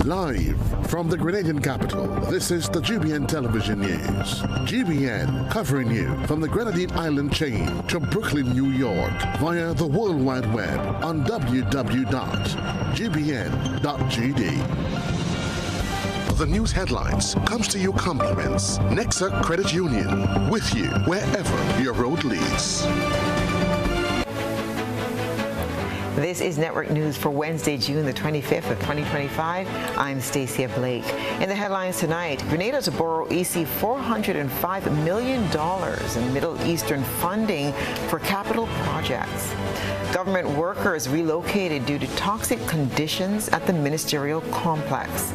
Live from the Grenadian capital, this is the GBN Television News. GBN covering you from the Grenadine Island chain to Brooklyn, New York via the World Wide Web on www.gbn.gd. The news headlines comes to you compliments Nexa Credit Union, with you wherever your road leads. This is Network News for Wednesday, June the 25th of 2025. I'm Stasia Blake. In the headlines tonight, Grenada to borrow EC $405 million in Middle Eastern funding for capital projects. Government workers relocated due to toxic conditions at the ministerial complex.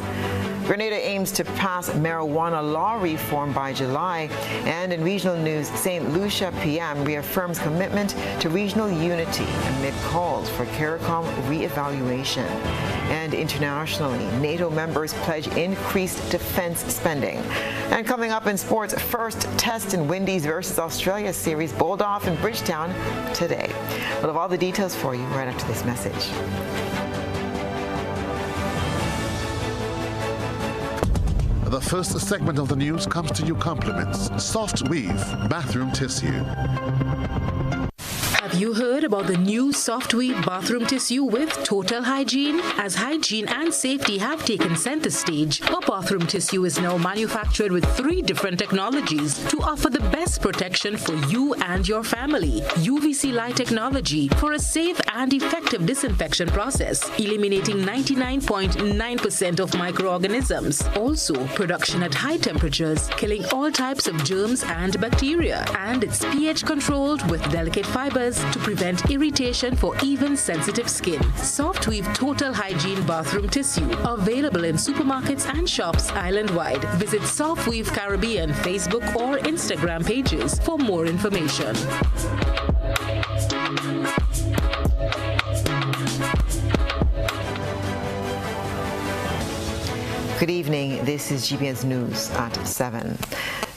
Grenada aims to pass marijuana law reform by July. And in regional news, St. Lucia PM reaffirms commitment to regional unity amid calls for CARICOM re-evaluation. And internationally, NATO members pledge increased defense spending. And coming up in sports, first test in Windies versus Australia series bowled off in Bridgetown today. We'll have all the details for you right after this message. The first segment of the news comes to you compliments Soft Weave Bathroom Tissue. Have you heard about the new Soft Weave bathroom tissue with total hygiene? As hygiene and safety have taken center stage, our bathroom tissue is now manufactured with 3 different technologies to offer the best protection for you and your family. UVC light technology for a safe and effective disinfection process, eliminating 99.9% of microorganisms. Also, production at high temperatures, killing all types of germs and bacteria. And it's pH controlled with delicate fibers to prevent irritation for even sensitive skin. Soft Weave Total Hygiene Bathroom Tissue, available in supermarkets and shops island-wide. Visit Soft Weave Caribbean Facebook or Instagram pages for more information. Good evening. This is GBN's News at 7.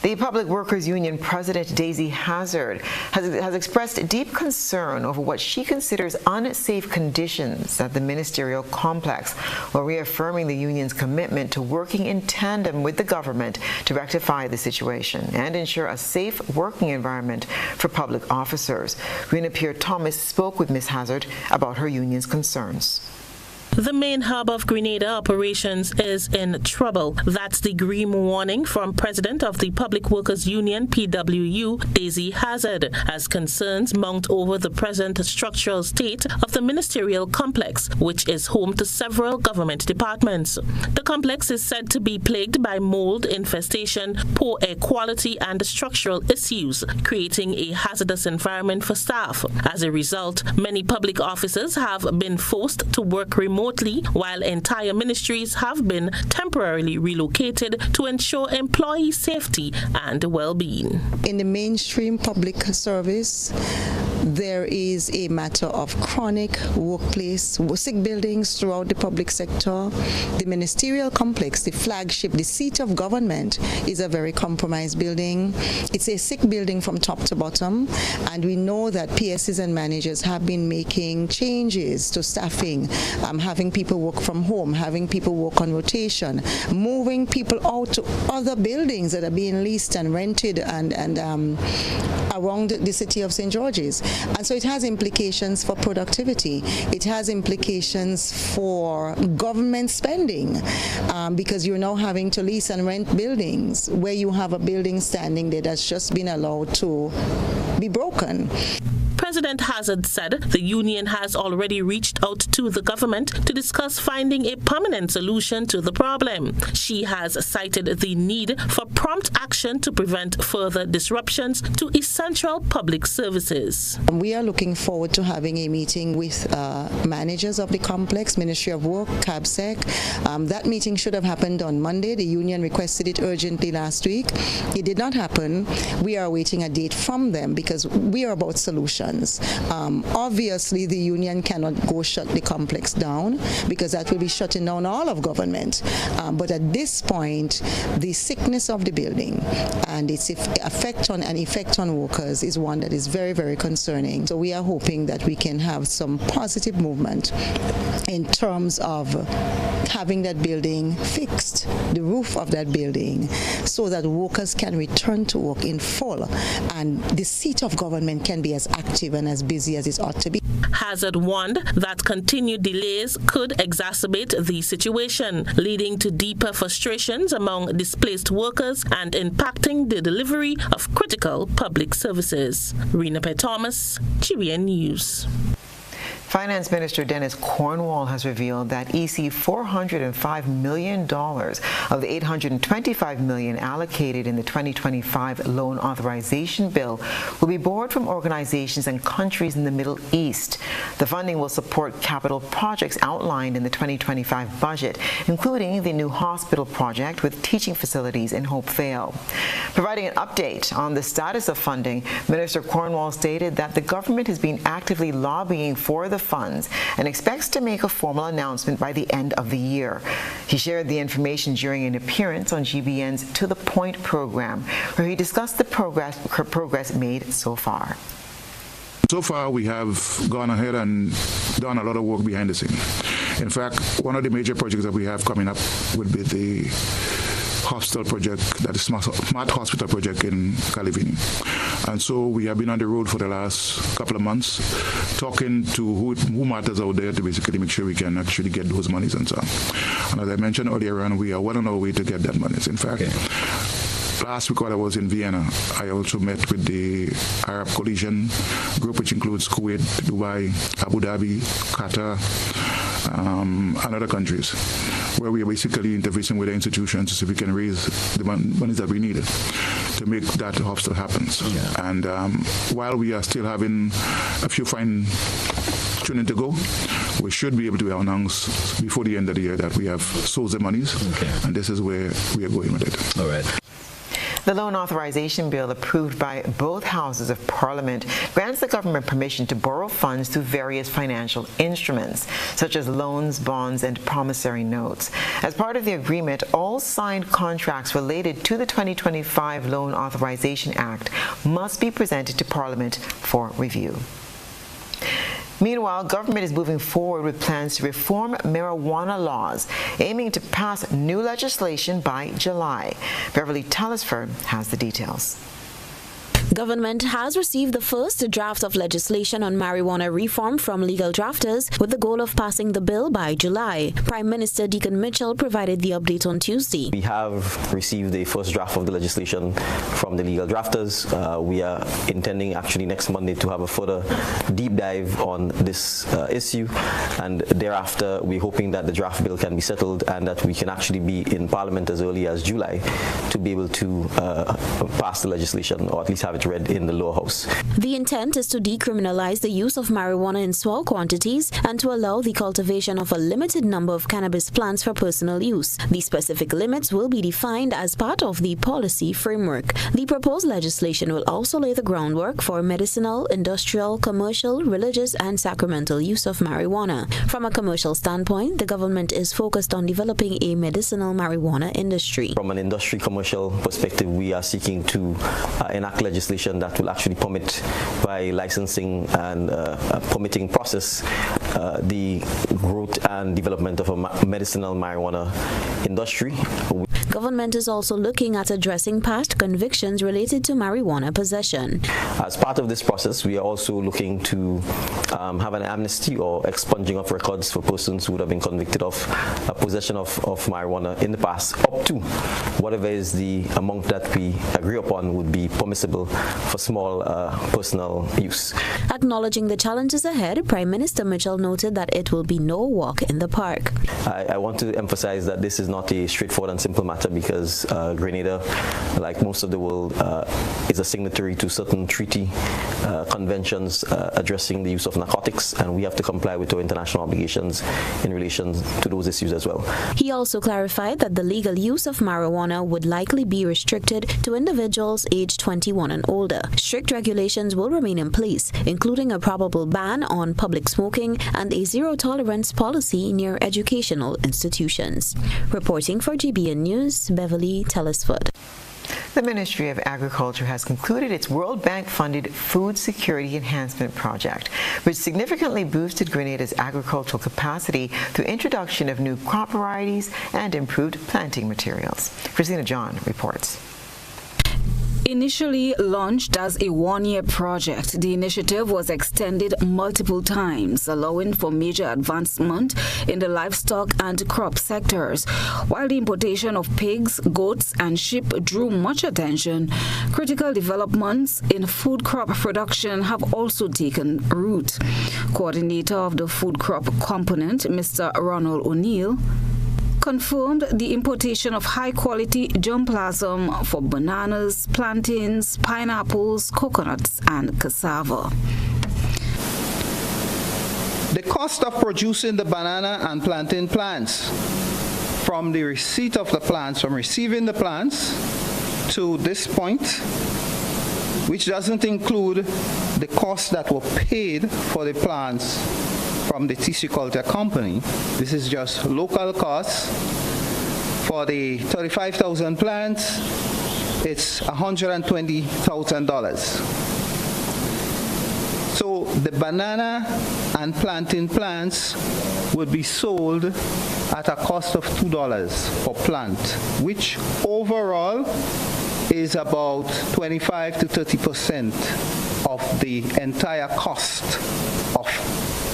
The Public Workers Union President Daisy Hazard has expressed deep concern over what she considers unsafe conditions at the ministerial complex, while reaffirming the union's commitment to working in tandem with the government to rectify the situation and ensure a safe working environment for public officers. Rena Pierre-Thomas spoke with Ms. Hazard about her union's concerns. The main hub of Grenada operations is in trouble. That's the grim warning from President of the Public Workers Union, PWU, Daisy Hazard, as concerns mount over the present structural state of the ministerial complex, which is home to several government departments. The complex is said to be plagued by mold infestation, poor air quality, and structural issues, creating a hazardous environment for staff. As a result, many public officers have been forced to work remotely, while entire ministries have been temporarily relocated to ensure employee safety and well-being. In the mainstream public service, there is a matter of chronic workplace, sick buildings throughout the public sector. The ministerial complex, the flagship, the seat of government, is a very compromised building. It's a sick building from top to bottom, and we know that PSs and managers have been making changes to staffing, having people work from home, having people work on rotation, moving people out to other buildings that are being leased and rented and around the city of St. George's. And so it has implications for productivity. It has implications for government spending, because you're now having to lease and rent buildings where you have a building standing there that's just been allowed to be broken. President Hazard said the union has already reached out to the government to discuss finding a permanent solution to the problem. She has cited the need for prompt action to prevent further disruptions to essential public services. We are looking forward to having a meeting with managers of the complex, Ministry of Work, CABSEC. That meeting should have happened on Monday. The union requested it urgently last week. It did not happen. We are awaiting a date from them because we are about solutions. Obviously, the union cannot go shut the complex down because that will be shutting down all of government. But at this point, the sickness of the building and its effect on workers is one that is very, very concerning. So we are hoping that we can have some positive movement in terms of having that building fixed, the roof of that building, so that workers can return to work in full and the seat of government can be as active and as busy as it ought to be. Hazard warned that continued delays could exacerbate the situation, leading to deeper frustrations among displaced workers and impacting the delivery of critical public services. Rena P. Thomas, GBN News. Finance Minister Dennis Cornwall has revealed that $405 million of the $825 million allocated in the 2025 loan authorization bill will be borrowed from organizations and countries in the Middle East. The funding will support capital projects outlined in the 2025 budget, including the new hospital project with teaching facilities in Hopevale. Providing an update on the status of funding, Minister Cornwall stated that the government has been actively lobbying for the funds and expects to make a formal announcement by the end of the year. He shared the information during an appearance on GBN's To the Point program, where he discussed the progress made so far. So far, we have gone ahead and done a lot of work behind the scene. In fact, one of the major projects that we have coming up would be the hospital project, that is Smart Hospital project in Calivini. And so we have been on the road for the last couple of months, talking to who matters out there to basically make sure we can actually get those monies and so on. And as I mentioned earlier on, we are well on our way to get that monies. In fact, last week while I was in Vienna, I also met with the Arab Coalition group, which includes Kuwait, Dubai, Abu Dhabi, Qatar, and other countries, where we are basically interfacing with the institutions to see if we can raise the monies that we needed to make that hospital happen. Yeah. And while we are still having a few fine tuning to go, we should be able to announce before the end of the year that we have sold the monies, and this is where we are going with it. All right. The loan authorization bill approved by both houses of Parliament grants the government permission to borrow funds through various financial instruments, such as loans, bonds, and promissory notes. As part of the agreement, all signed contracts related to the 2025 Loan Authorization Act must be presented to Parliament for review. Meanwhile, government is moving forward with plans to reform marijuana laws, aiming to pass new legislation by July. Beverly Telesford has the details. Government has received the first draft of legislation on marijuana reform from legal drafters with the goal of passing the bill by July. Prime Minister Deacon Mitchell provided the update on Tuesday. We have received the first draft of the legislation from the legal drafters. We are intending actually next Monday to have a further deep dive on this issue, and thereafter we're hoping that the draft bill can be settled and that we can actually be in Parliament as early as July to be able to pass the legislation, or at least have it read in the lower house. The intent is to decriminalize the use of marijuana in small quantities and to allow the cultivation of a limited number of cannabis plants for personal use. The specific limits will be defined as part of the policy framework. The proposed legislation will also lay the groundwork for medicinal, industrial, commercial, religious, and sacramental use of marijuana. From a commercial standpoint, the government is focused on developing a medicinal marijuana industry. From an industry commercial perspective, we are seeking to enact legislation that will actually permit, by licensing and permitting process, the growth and development of a medicinal marijuana industry. Government is also looking at addressing past convictions related to marijuana possession. As part of this process, we are also looking to have an amnesty or expunging of records for persons who would have been convicted of possession of marijuana in the past, up to whatever is the amount that we agree upon would be permissible for small personal use. Acknowledging the challenges ahead, Prime Minister Mitchell noted that it will be no walk in the park. I want to emphasize that this is not a straightforward and simple matter, because Grenada, like most of the world, is a signatory to certain treaty conventions addressing the use of narcotics, and we have to comply with our international obligations in relation to those issues as well. He also clarified that the legal use of marijuana would likely be restricted to individuals aged 21 and older. Strict regulations will remain in place, including a probable ban on public smoking and a zero-tolerance policy near educational institutions. Reporting for GBN News, Beverly Telesford. The Ministry of Agriculture has concluded its World Bank-funded Food Security Enhancement Project, which significantly boosted Grenada's agricultural capacity through introduction of new crop varieties and improved planting materials. Christina John reports. Initially launched as a one-year project, the initiative was extended multiple times, allowing for major advancement in the livestock and crop sectors. While the importation of pigs, goats, and sheep drew much attention, critical developments in food crop production have also taken root. Coordinator of the food crop component, Mr. Ronald O'Neill, confirmed the importation of high-quality germplasm for bananas, plantains, pineapples, coconuts, and cassava. The cost of producing the banana and plantain plants, from the receipt of the plants, from receiving the plants to this point, which doesn't include the costs that were paid for the plants from the tissue culture company. This is just local costs. For the 35,000 plants, it's $120,000. So the banana and plantain plants would be sold at a cost of $2 per plant, which overall is about 25 to 30% of the entire cost of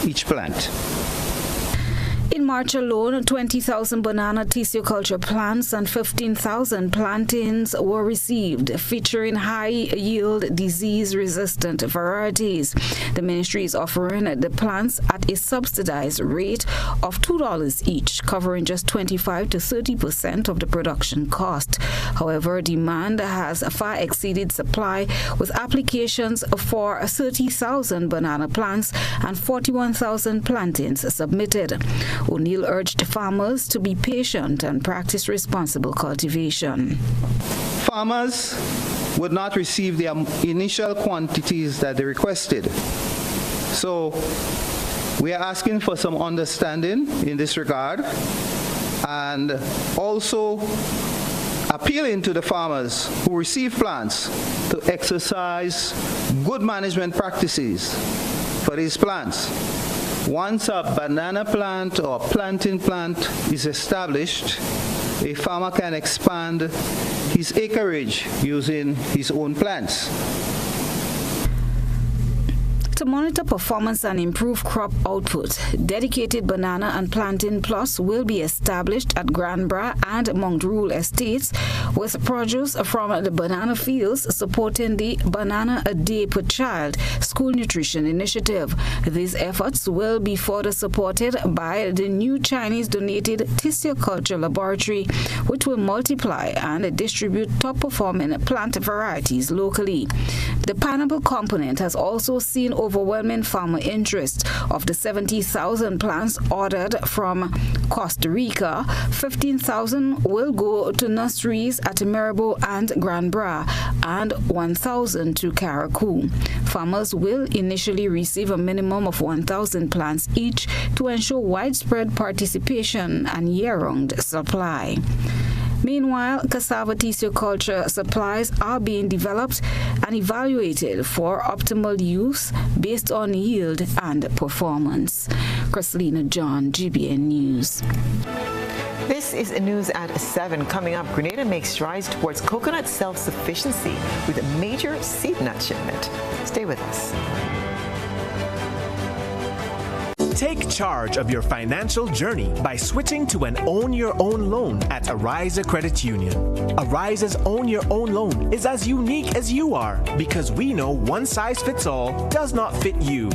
each plant. In March alone, 20,000 banana tissue culture plants and 15,000 plantains were received, featuring high-yield, disease-resistant varieties. The ministry is offering the plants at a subsidized rate of $2 each, covering just 25 to 30% of the production cost. However, demand has far exceeded supply, with applications for 30,000 banana plants and 41,000 plantains submitted. O'Neill urged farmers to be patient and practice responsible cultivation. Farmers would not receive the initial quantities that they requested. So we are asking for some understanding in this regard, and also appealing to the farmers who receive plants to exercise good management practices for these plants. Once a banana plant or plantain plant is established, a farmer can expand his acreage using his own plants. To monitor performance and improve crop output, dedicated banana and plantain plus will be established at Granbra and Mount Estates, with produce from the banana fields supporting the Banana a Day per Child school nutrition initiative. These efforts will be further supported by the new Chinese-donated tissue culture laboratory, which will multiply and distribute top-performing plant varieties locally. The pineapple component has also seen overwhelming farmer interest. Of the 70,000 plants ordered from Costa Rica, 15,000 will go to nurseries at Maribor and Granbra and 1,000 to Caracou. Farmers will initially receive a minimum of 1,000 plants each to ensure widespread participation and year-round supply. Meanwhile, cassava tissue culture supplies are being developed and evaluated for optimal use based on yield and performance. Christina John, GBN News. This is news at 7. Coming up, Grenada makes strides towards coconut self-sufficiency with a major seed nut shipment. Stay with us. Take charge of your financial journey by switching to an Own Your Own loan at Ariza Credit Union. Ariza's Own Your Own loan is as unique as you are because we know one size fits all does not fit you.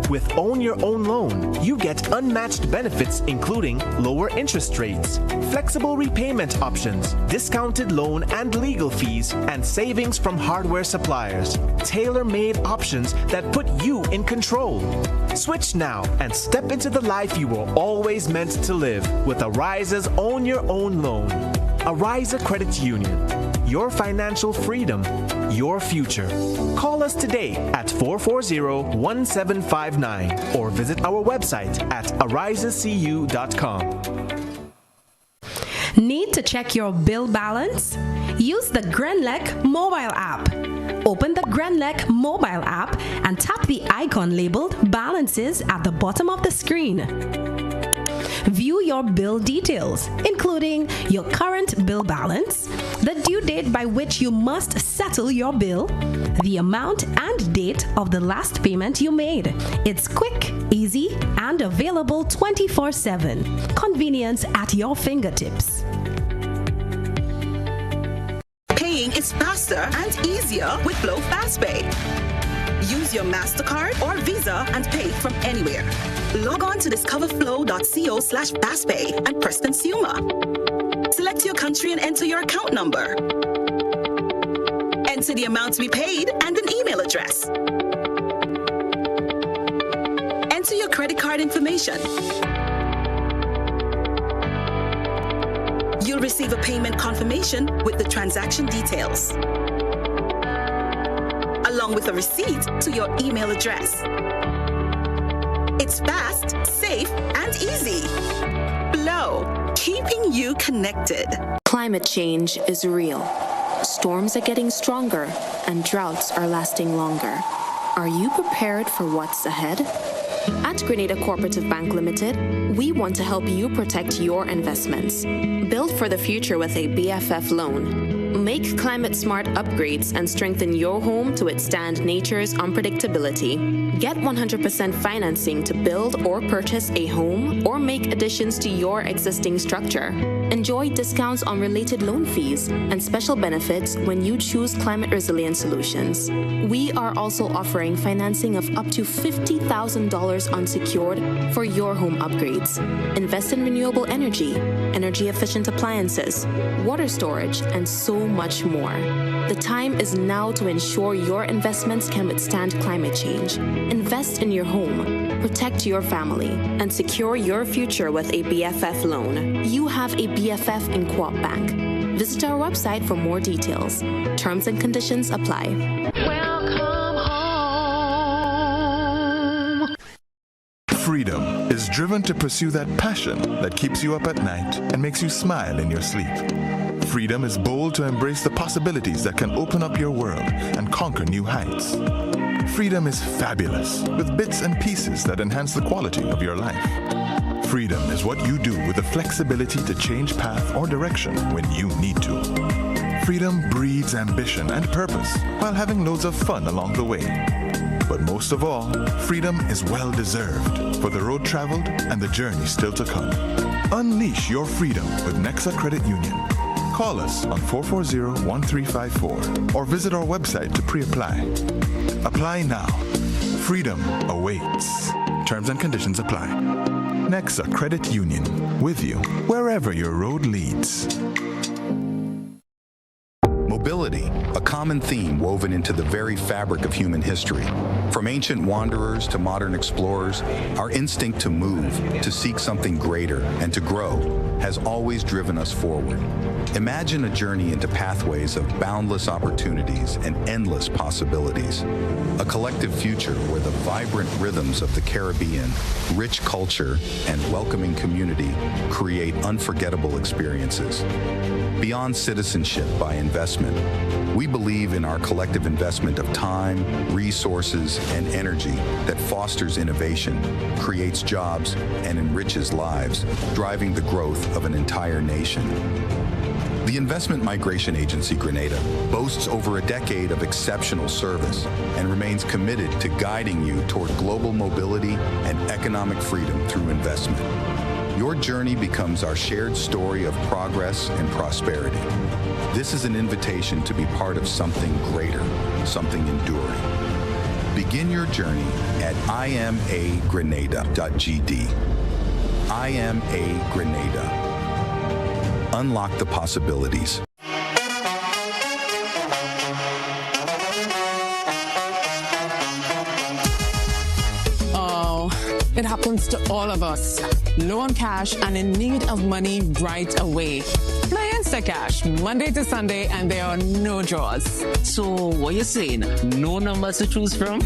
With Own Your Own loan, you get unmatched benefits including lower interest rates, flexible repayment options, discounted loan and legal fees, and savings from hardware suppliers. Tailor-made options that put you in control. Switch now and step into the life you were always meant to live with Ariza's Own Your Own loan. Ariza Credit Union. Your financial freedom, your future. Call us today at 440-1759 or visit our website at arizacu.com. Need to check your bill balance? Use the Grenlec mobile app. Open the Grenlec mobile app and tap the icon labeled Balances at the bottom of the screen. View your bill details, including your current bill balance, the due date by which you must settle your bill, the amount and date of the last payment you made. It's quick, easy, and available 24/7. Convenience at your fingertips. Paying is faster and easier with Flow FastPay. Use your MasterCard or Visa and pay from anywhere. Log on to discoverflow.co/fastpay and press Consumer. Select your country and enter your account number. Enter the amount to be paid and an email address. Enter your credit card information. You'll receive a payment confirmation with the transaction details, along with a receipt to your email address. It's fast, safe, and easy. Flow, keeping you connected. Climate change is real. Storms are getting stronger and droughts are lasting longer. Are you prepared for what's ahead? At Grenada Cooperative Bank Limited, we want to help you protect your investments. Build for the future with a BFF loan. Make climate-smart upgrades and strengthen your home to withstand nature's unpredictability. Get 100% financing to build or purchase a home or make additions to your existing structure. Enjoy discounts on related loan fees and special benefits when you choose climate-resilient solutions. We are also offering financing of up to $50,000 unsecured for your home upgrades. Invest in renewable energy, energy-efficient appliances, water storage, and so much more. The time is now to ensure your investments can withstand climate change. Invest in your home, protect your family, and secure your future with a BFF loan. You have a BFF in Co-op Bank. Visit our website for more details. Terms and conditions apply. Welcome home. Freedom is driven to pursue that passion that keeps you up at night and makes you smile in your sleep. Freedom is bold to embrace the possibilities that can open up your world and conquer new heights. Freedom is fabulous, with bits and pieces that enhance the quality of your life. Freedom is what you do with the flexibility to change path or direction when you need to. Freedom breeds ambition and purpose while having loads of fun along the way. But most of all, freedom is well-deserved for the road traveled and the journey still to come. Unleash your freedom with Nexa Credit Union. Call us on 440-1354 or visit our website to pre-apply. Apply now. Freedom awaits. Terms and conditions apply. Nexa Credit Union, with you wherever your road leads. Mobility, a common theme woven into the very fabric of human history. From ancient wanderers to modern explorers, our instinct to move, to seek something greater, and to grow has always driven us forward. Imagine a journey into pathways of boundless opportunities and endless possibilities. A collective future where the vibrant rhythms of the Caribbean, rich culture, and welcoming community create unforgettable experiences. Beyond citizenship by investment, we believe in our collective investment of time, resources, and energy that fosters innovation, creates jobs, and enriches lives, driving the growth of an entire nation. The Investment Migration Agency Grenada boasts over a decade of exceptional service and remains committed to guiding you toward global mobility and economic freedom through investment. Your journey becomes our shared story of progress and prosperity. This is an invitation to be part of something greater, something enduring. Begin your journey at imagrenada.gd. IMA Grenada. Unlock the possibilities. Oh, it happens to all of us. Low on cash and in need of money right away. Play Instacash Monday to Sunday and there are no draws. So what you saying? No numbers to choose from?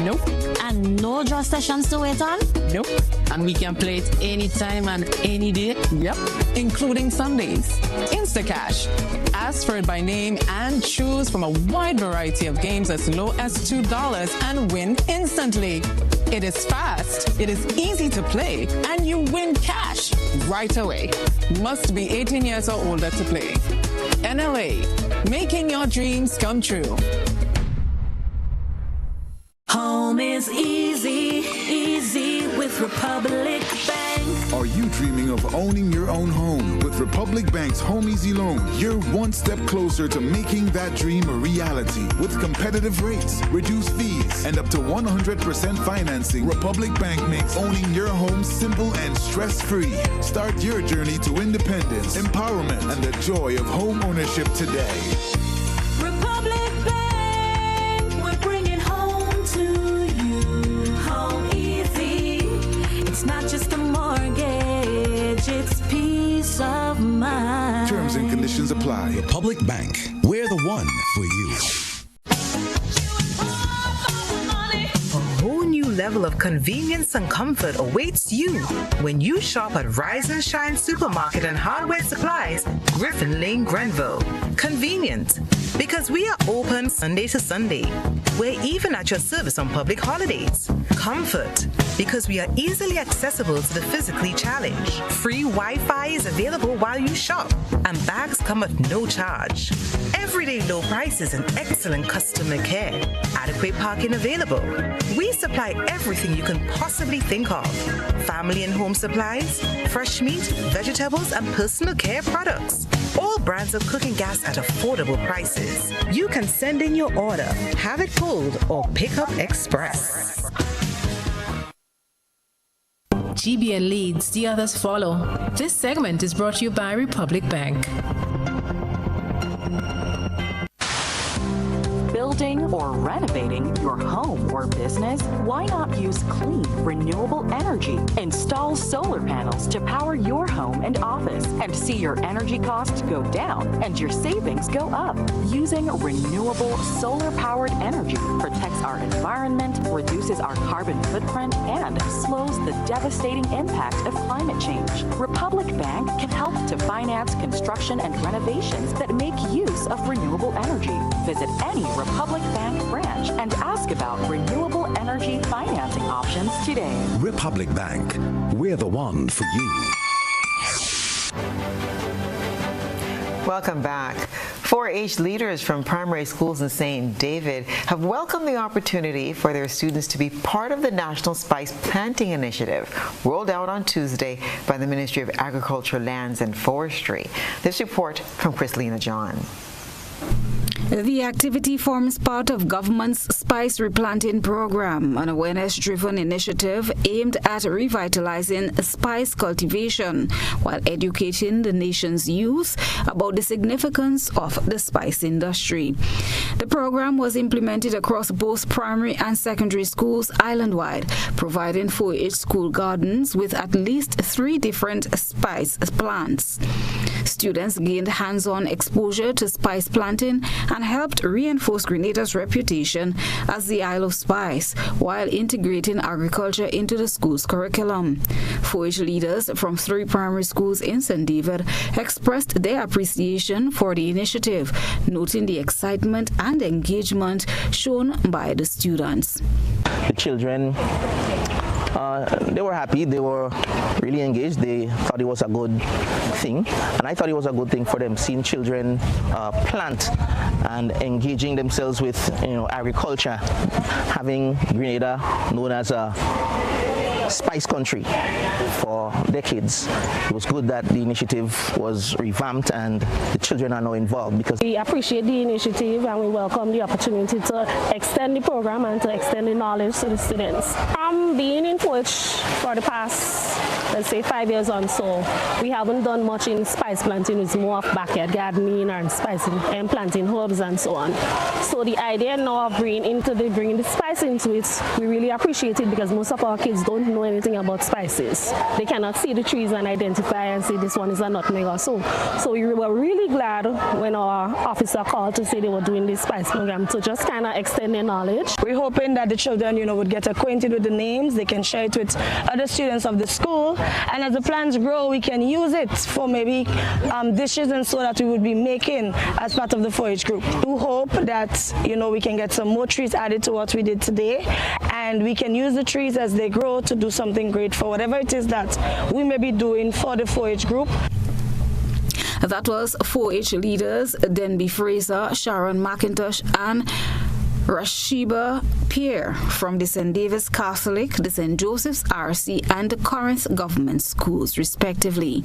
Nope. And no draw sessions to wait on? Nope. And we can play it anytime and any day? Yep, including Sundays. Instacash. Ask for it by name and choose from a wide variety of games as low as $2 and win instantly. It is fast, it is easy to play, and you win cash right away. Must be 18 years or older to play. NLA, making your dreams come true. Home is easy, easy with Republic Bank. Are you dreaming of owning your own home? With Republic Bank's Home Easy Loan, you're one step closer to making that dream a reality. With competitive rates, reduced fees, and up to 100% financing, Republic Bank makes owning your home simple and stress-free. Start your journey to independence, empowerment, and the joy of home ownership today. Republic Bank, we're bringing home to you. Home easy. It's not just a mortgage, it's peace of mind. Terms and conditions apply. Republic Bank, we're the one for you. A whole new level of convenience and comfort awaits you when you shop at Rise and Shine Supermarket and Hardware Supplies, Griffin Lane, Grenville. Convenient, because we are open Sunday to Sunday. We're even at your service on public holidays. Comfort, because we are easily accessible to the physically challenged. Free Wi-Fi is available while you shop, and bags come at no charge. Everyday low prices and excellent customer care. Adequate parking available. We supply everything you can possibly think of. Family and home supplies, fresh meat, vegetables, and personal care products. All brands of cooking gas at affordable prices. You can send in your order, have it pulled, or pick up express. GBN leads, the others follow. This segment is brought to you by Republic Bank. Building or renovating your home or business? Why not use clean, renewable energy? Install solar panels to power your home and office and see your energy costs go down and your savings go up. Using renewable solar-powered energy protects our environment, reduces our carbon footprint, and slows the devastating impact of climate change. Republic Bank can help to finance construction and renovations that make use of renewable energy. Visit any Republic Bank branch and ask about renewable energy financing options today. Republic Bank, we're the one for you. Welcome back. 4-H leaders from primary schools in St. David have welcomed the opportunity for their students to be part of the National Spice Planting Initiative, rolled out on Tuesday by the Ministry of Agriculture, Lands and Forestry. This report from Chrislena John. The activity forms part of government's Spice Replanting Program, an awareness-driven initiative aimed at revitalizing spice cultivation while educating the nation's youth about the significance of the spice industry. The program was implemented across both primary and secondary schools island-wide, providing 4-H school gardens with at least 3 different spice plants. Students gained hands-on exposure to spice planting and helped reinforce Grenada's reputation as the Isle of Spice while integrating agriculture into the school's curriculum. 4-H leaders from 3 primary schools in St. David expressed their appreciation for the initiative, noting the excitement and engagement shown by the students. The children, they were happy, they were really engaged, they thought it was a good thing, and I thought it was a good thing for them, seeing children plant and engaging themselves with agriculture, having Grenada known as a spice country for decades. It was good that the initiative was revamped and the children are now involved because we appreciate the initiative and we welcome the opportunity to extend the program and to extend the knowledge to the students. Being in 4-H for the past let's say 5 years on, so we haven't done much in spice planting. It's more of backyard gardening and spicing and planting herbs and so on. So the idea now of bringing the spice into it, we really appreciate it because most of our kids don't know anything about spices. They cannot see the trees and identify and say this one is a nutmeg or so. So we were really glad when our officer called to say they were doing this spice program to just kind of extend their knowledge. We're hoping that the children, would get acquainted with the names. They can share it with other students of the school, and as the plants grow, we can use it for maybe dishes and so that we would be making as part of the 4-H group. We hope that we can get some more trees added to what we did today, and we can use the trees as they grow to do something great for whatever it is that we may be doing for the 4-H group. That was 4-H leaders Denby Fraser, Sharon McIntosh, and Rashiba Pierre from the St. David's Catholic, the St. Joseph's RC, and the Corinth Government Schools, respectively.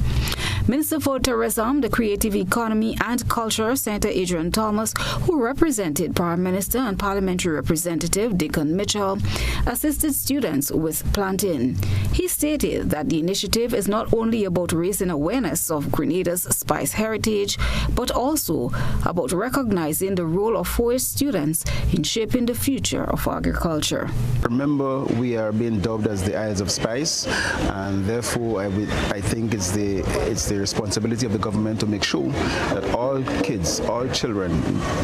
Minister for Tourism, the Creative Economy and Culture, Senator Adrian Thomas, who represented Prime Minister and Parliamentary Representative Deacon Mitchell, assisted students with planting. He stated that the initiative is not only about raising awareness of Grenada's spice heritage, but also about recognizing the role of 4-H students in shaping the future of agriculture. Remember, we are being dubbed as the Isles of Spice, and therefore I think it's the responsibility of the government to make sure that all kids, all children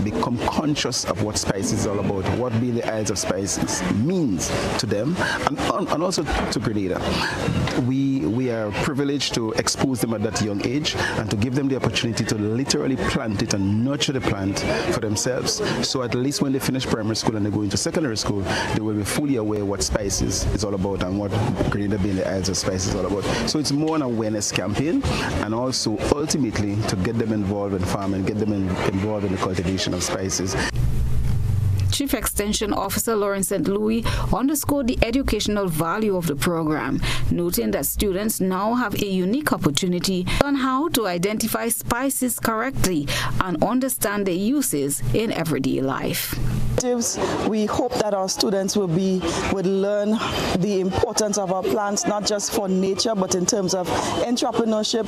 become conscious of what spice is all about, what being the Isles of Spices means to them, and also to Grenada. We are privileged to expose them at that young age and to give them the opportunity to literally plant it and nurture the plant for themselves. So at least when they finish primary school and they go into secondary school, they will be fully aware what spices is all about and what Grenada being the Isles of Spice is all about. So it's more an awareness campaign, and also ultimately to get them involved in farming, get them involved in the cultivation of spices. Chief Extension Officer Lawrence St. Louis underscored the educational value of the program, noting that students now have a unique opportunity on how to identify spices correctly and understand their uses in everyday life. We hope that our students would learn the importance of our plants, not just for nature, but in terms of entrepreneurship.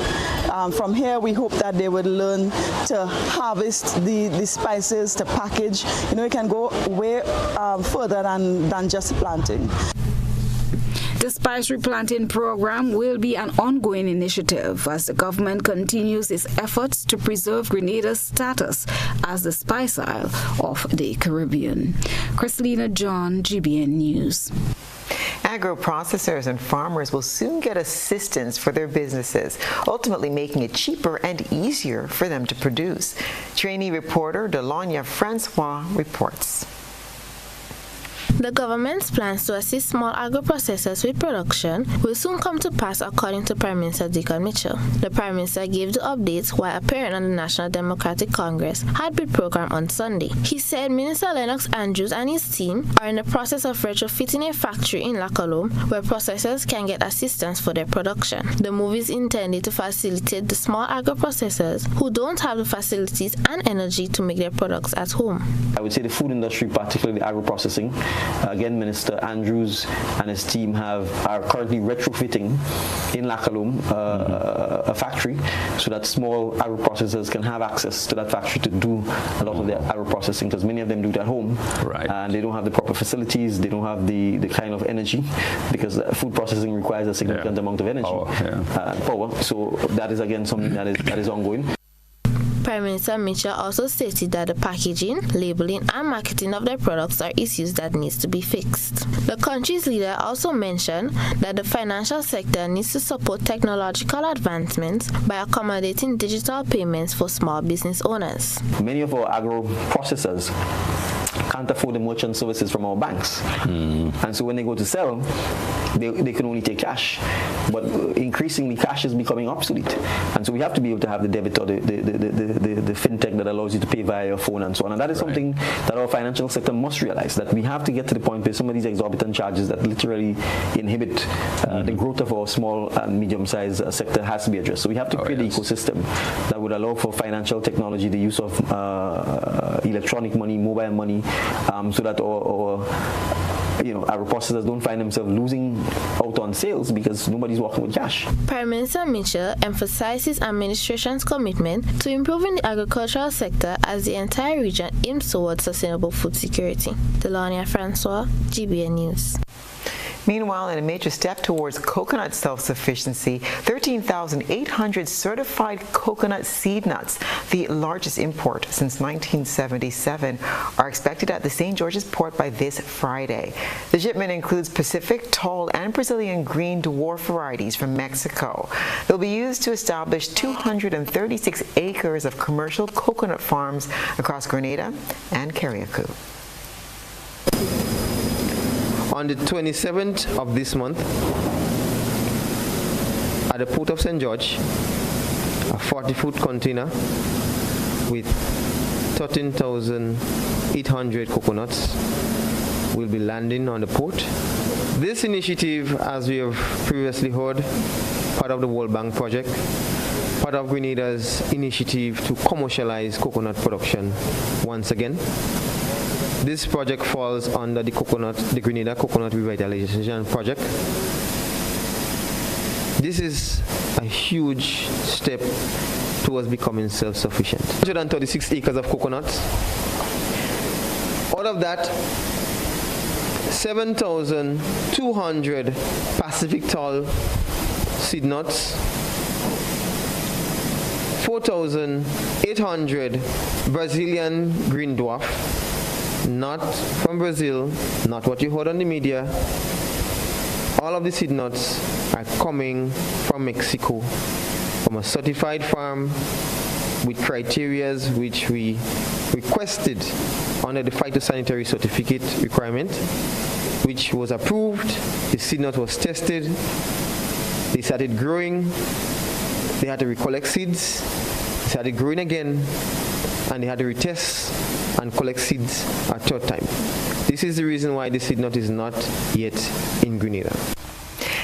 From here, we hope that they would learn to harvest the spices, to package. It can go way further than just planting. The spice replanting program will be an ongoing initiative as the government continues its efforts to preserve Grenada's status as the Spice Isle of the Caribbean. Christina John, GBN News. Agro-processors and farmers will soon get assistance for their businesses, ultimately making it cheaper and easier for them to produce. Trainee reporter Delanya Francois reports. The government's plans to assist small agro-processors with production will soon come to pass, according to Prime Minister Deacon Mitchell. The Prime Minister gave the updates while appearing on the National Democratic Congress hybrid program on Sunday. He said Minister Lennox Andrews and his team are in the process of retrofitting a factory in Lakalom where processors can get assistance for their production. The move is intended to facilitate the small agro-processors who don't have the facilities and energy to make their products at home. I would say the food industry, particularly agro-processing, again, Minister Andrews and his team are currently retrofitting in Lakalom a factory so that small agro-processors can have access to that factory to do a lot of their agro-processing, because many of them do it at home, right, and they don't have the proper facilities, they don't have the kind of energy, because food processing requires a significant amount of energy and power. So that is again something that is ongoing. Prime Minister Mitchell also stated that the packaging, labeling, and marketing of their products are issues that needs to be fixed. The country's leader also mentioned that the financial sector needs to support technological advancements by accommodating digital payments for small business owners. Many of our agro-processors can't afford the merchant services from our banks, and so when they go to sell, they can only take cash, but increasingly cash is becoming obsolete, and so we have to be able to have the debit or the fintech that allows you to pay via your phone and so on. And that is something that our financial sector must realize, that we have to get to the point where some of these exorbitant charges that literally inhibit the growth of our small and medium-sized sector has to be addressed. So we have to create the ecosystem that would allow for financial technology, the use of electronic money, mobile money, so that our agro-processors don't find themselves losing out on sales because nobody's walking with cash. Prime Minister Mitchell emphasized his administration's commitment to improving the agricultural sector as the entire region aims towards sustainable food security. Delania Francois, GBN News. Meanwhile, in a major step towards coconut self-sufficiency, 13,800 certified coconut seed nuts, the largest import since 1977, are expected at the St. George's port by this Friday. The shipment includes Pacific, tall, and Brazilian green dwarf varieties from Mexico. They'll be used to establish 236 acres of commercial coconut farms across Grenada and Carriacou. On the 27th of this month, at the port of St. George, a 40-foot container with 13,800 coconuts will be landing on the port. This initiative, as we have previously heard, part of the World Bank project, part of Grenada's initiative to commercialize coconut production once again. This project falls under the Grenada Coconut Revitalization Project. This is a huge step towards becoming self-sufficient. 136 acres of coconuts. Out of that, 7,200 Pacific tall seed nuts, 4,800 Brazilian green dwarf, not from Brazil, not what you heard on the media. All of the seed nuts are coming from Mexico, from a certified farm with criteria which we requested under the phytosanitary certificate requirement, which was approved. The seed nut was tested. They started growing. They had to recollect seeds. They started growing again, and they had to retest and collect seeds a third time. This is the reason why the seed nut is not yet in Grenada.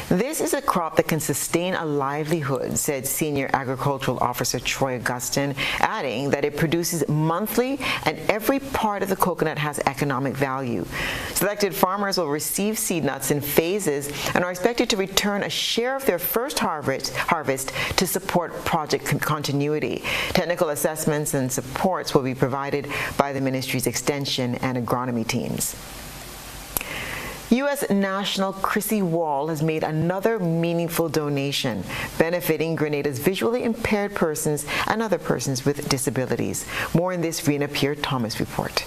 This is a crop that can sustain a livelihood, said Senior Agricultural Officer Troy Augustin, adding that it produces monthly and every part of the coconut has economic value. Selected farmers will receive seed nuts in phases and are expected to return a share of their first harvest to support project continuity. Technical assessments and supports will be provided by the ministry's extension and agronomy teams. U.S. National Chrissy Wall has made another meaningful donation, benefiting Grenada's visually impaired persons and other persons with disabilities. More in this Rena Pierre-Thomas report.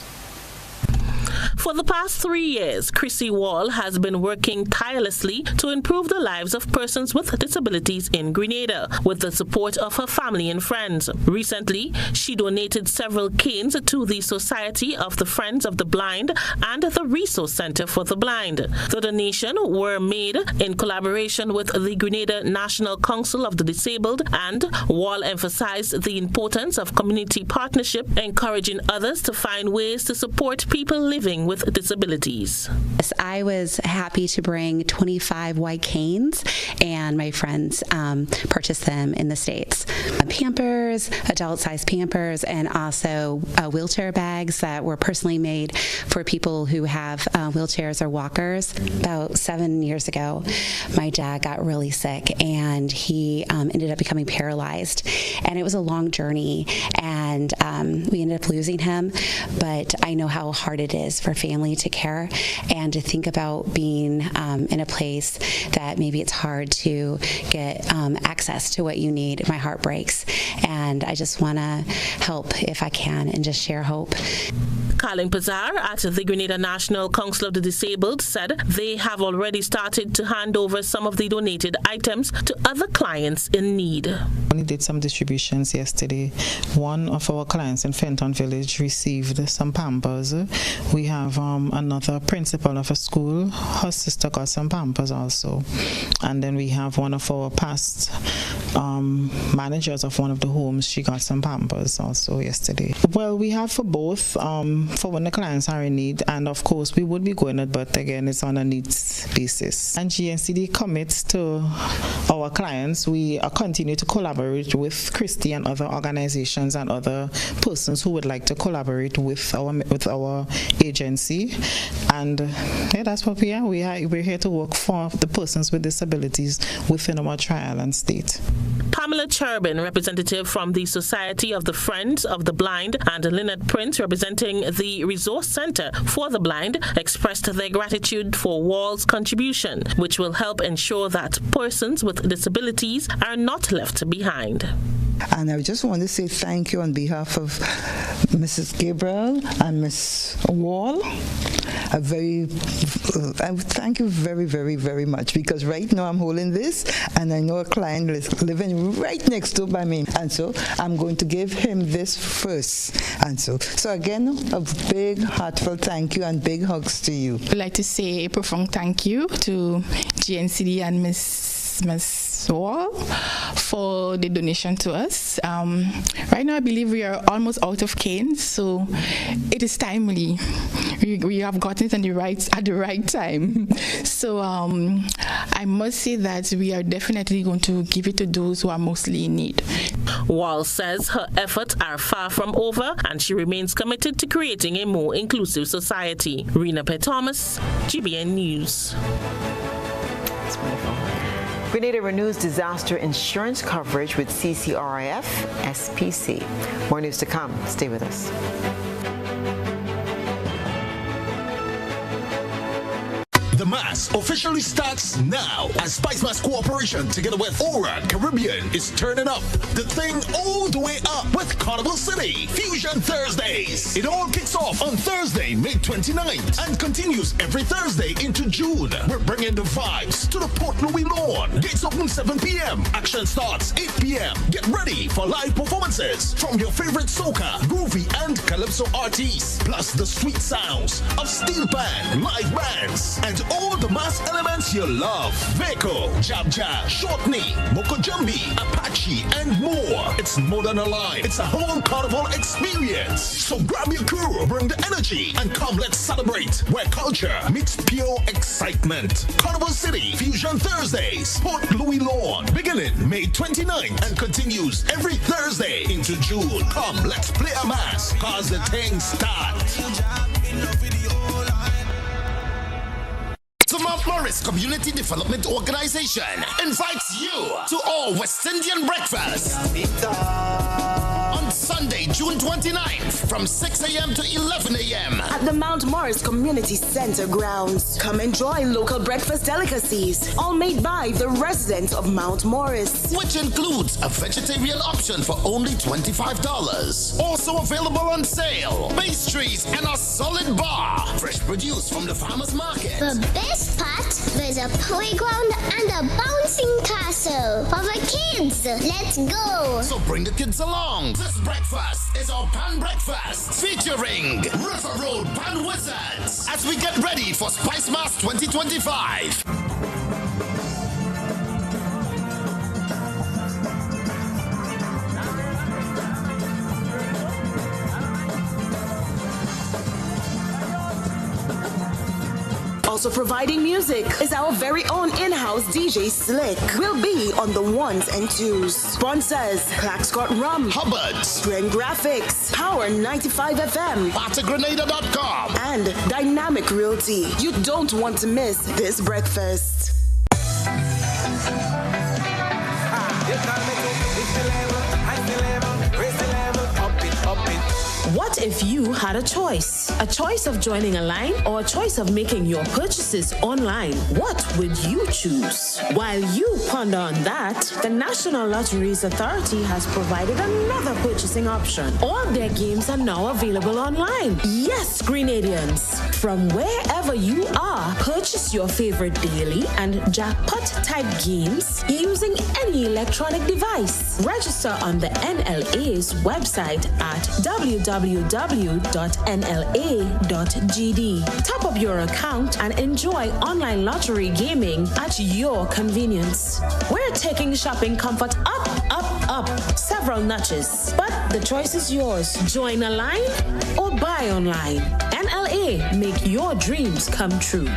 For the past 3 years, Chrissy Wall has been working tirelessly to improve the lives of persons with disabilities in Grenada, with the support of her family and friends. Recently, she donated several canes to the Society of the Friends of the Blind and the Resource Center for the Blind. The donation were made in collaboration with the Grenada National Council of the Disabled, and Wall emphasized the importance of community partnership, encouraging others to find ways to support people living with disabilities. Yes, I was happy to bring 25 white canes, and my friends purchased them in the States. Pampers, adult-sized Pampers, and also wheelchair bags that were personally made for people who have wheelchairs or walkers. About 7 years ago, my dad got really sick, and he ended up becoming paralyzed. And it was a long journey, and we ended up losing him. But I know how hard it is for family to care and to think about being in a place that maybe it's hard to get access to what you need. My heart breaks, and I just want to help if I can and just share hope. Carlin Pazar at the Grenada National Council of the Disabled said they have already started to hand over some of the donated items to other clients in need. We did some distributions yesterday. One of our clients in Fenton Village received some Pampers. We have another principal of a school, her sister got some Pampers also. And then we have one of our past managers of one of the homes, she got some Pampers also yesterday. Well, we have for both, for when the clients are in need, and of course we would be going it, but again it's on a needs basis. And GNCD commits to our clients. We continue to collaborate with Christy and other organizations and other persons who would like to collaborate with our agency agency, and that's what we are. We're here to work for the persons with disabilities within our Tri-Island state. Pamela Cherubin, representative from the Society of the Friends of the Blind, and Lynette Prince, representing the Resource Center for the Blind, expressed their gratitude for WAL's contribution, which will help ensure that persons with disabilities are not left behind. And I just want to say thank you on behalf of Mrs. Gabriel and Miss Wall. I thank you very, very, very much, because right now I'm holding this and I know a client is living right next door by me, and so I'm going to give him this first. And so again, a big heartfelt thank you and big hugs to you. I'd like to say a profound thank you to GNCD and Miss Wall for the donation to us. Right now I believe we are almost out of canes, so it is timely. We have gotten it at the right time. So I must say that we are definitely going to give it to those who are mostly in need. Wall says her efforts are far from over, and she remains committed to creating a more inclusive society. Rena P. Thomas, GBN News. That's wonderful. Grenada renews disaster insurance coverage with CCRIF SPC. More news to come. Stay with us. The Mass officially starts now as Spice Mass Cooperation together with Aura Caribbean is turning up the thing all the way up with Carnival City Fusion Thursdays. It all kicks off on Thursday, May 29th and continues every Thursday into June. We're bringing the vibes to the Port Louis lawn. Gates open 7 p.m. Action starts 8 p.m. Get ready for live performances from your favorite soca, groovy and calypso artists, plus the sweet sounds of steel band, live bands, and all the mass elements you love. Veko, Jab Jab, Shortney, Moko Jumbi, Apache, and more. It's more than a line. It's a whole carnival experience. So grab your crew, bring the energy, and come let's celebrate where culture meets pure excitement. Carnival City Fusion Thursdays, Port Louis Lawn, beginning May 29th and continues every Thursday into June. Come, let's play a mass, cause the thing starts. The Mount Morris Community Development Organization invites you to our West Indian breakfast on Sunday, June 29th from 6 a.m. to 11 a.m. at the Mount Morris Community Center grounds. Come enjoy local breakfast delicacies, all made by the residents of Mount Morris, which includes a vegetarian option for only $25. Also available on sale, pastries and a solid bar, fresh produce from the farmers market. The best part, there's a playground and a bouncing castle for the kids. Let's go. So bring the kids along. This breakfast is our pan breakfast featuring River Road Pan Wizards as we get ready for Spice Mass 2025. Also providing music is our very own in-house DJ Slick. We'll be on the ones and twos. Sponsors: Clackscott Rum, Hubbard's, Strength Graphics, Power 95 FM, PartaGrenada.com, and Dynamic Realty. You don't want to miss this breakfast. What if you had a choice? A choice of joining a line or a choice of making your purchases online? What would you choose? While you ponder on that, the National Lotteries Authority has provided another purchasing option. All their games are now available online. Yes, Grenadians, from wherever you are, purchase your favorite daily and jackpot type games using any electronic device. Register on the NLA's website at www.nla.gd. Top up your account and enjoy online lottery gaming at your convenience. We're taking shopping comfort up, up, up several notches, but the choice is yours. Join a line or buy online. NLA, make your dreams come true.